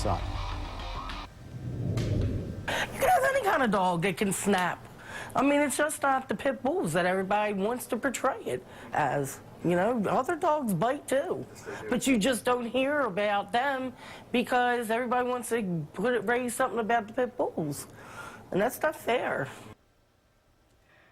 son. You can have any kind of dog that can snap. I mean, it's just not the pit bulls that everybody wants to portray it as. You know, other dogs bite too, but you just don't hear about them because everybody wants to raise something about the pit bulls, and that's not fair.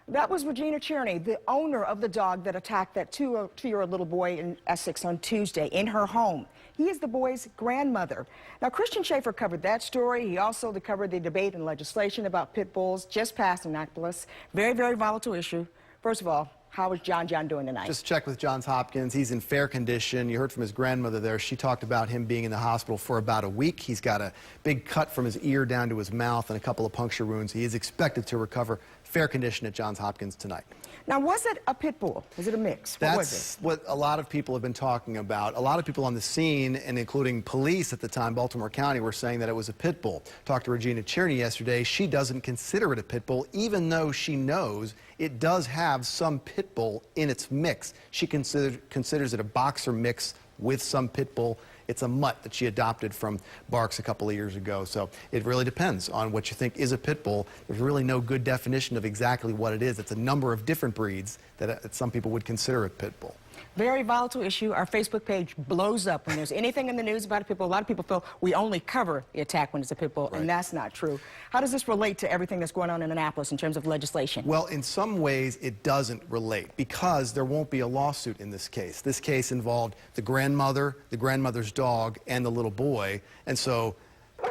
That was Regina Cherney, the owner of the dog that attacked that two-year-old little boy in Essex on Tuesday in her home. He is the boy's grandmother. Now, Christian Schaefer covered that story. He also covered the debate and legislation about pit bulls just passed in Annapolis. Very, very volatile issue. First of all, how is John doing tonight? Just checked with Johns Hopkins. He's in fair condition. You heard from his grandmother there. She talked about him being in the hospital for about a week. He's got a big cut from his ear down to his mouth and a couple of puncture wounds. He is expected to recover. Fair condition at Johns Hopkins tonight. Now, was it a pit bull? Was it a mix? What was it? That's what a lot of people have been talking about. A lot of people on the scene, and including police at the time, Baltimore County, were saying that it was a pit bull. Talked to Regina Cherney yesterday. She doesn't consider it a pit bull, even though she knows it does have some pit bull in its mix. She considers it a boxer mix with some pit bull. It's a mutt that she adopted from Barks a couple of years ago. So it really depends on what you think is a pit bull. There's really no good definition of exactly what it is. It's a number of different breeds that some people would consider a pit bull. Very volatile issue. Our Facebook page blows up when there's anything in the news about a pit bull. A lot of people feel we only cover the attack when it's a pit bull, right. And that's not true. How does this relate to everything that's going on in Annapolis in terms of legislation? Well, in some ways, it doesn't relate because there won't be a lawsuit in this case. This case involved the grandmother, the grandmother's dog, and the little boy, and so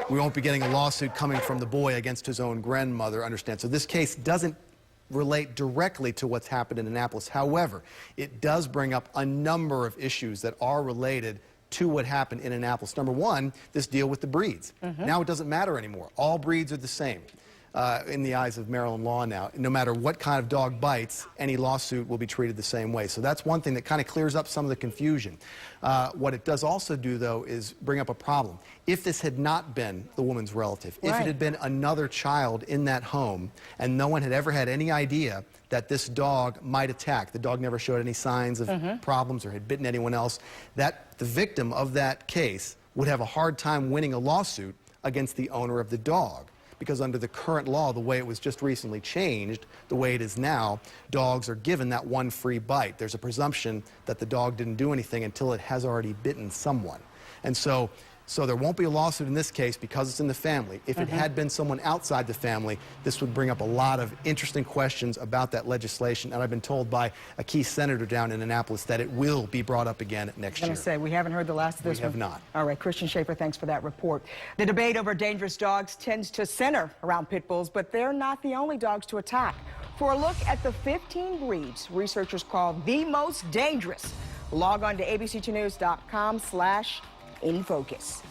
we won't be getting a lawsuit coming from the boy against his own grandmother, understand? So this case doesn't relate directly to what's happened in Annapolis. However, it does bring up a number of issues that are related to what happened in Annapolis. Number one, this deal with the breeds. Now it doesn't matter anymore. All breeds are the same in the eyes of Maryland law now. No matter what kind of dog bites, any lawsuit will be treated the same way. So that's one thing that kind of clears up some of the confusion. What it does also do, though, is bring up a problem. If this had not been the woman's relative, if it had been another child in that home, and no one had ever had any idea that this dog might attack, the dog never showed any signs of problems or had bitten anyone else, that the victim of that case would have a hard time winning a lawsuit against the owner of the dog. Because under the current law, the way it was just recently changed, the way it is now, dogs are given that one free bite. There's a presumption that the dog didn't do anything until it has already bitten someone. And so there won't be a lawsuit in this case because it's in the family. If it had been someone outside the family, this would bring up a lot of interesting questions about that legislation. And I've been told by a key senator down in Annapolis that it will be brought up again next year. I was going to say, we haven't heard the last of this one. We have not. All right, Christian Schaefer, thanks for that report. The debate over dangerous dogs tends to center around pit bulls, but they're not the only dogs to attack. For a look at the 15 breeds researchers call the most dangerous, log on to abc2news.com/infocus.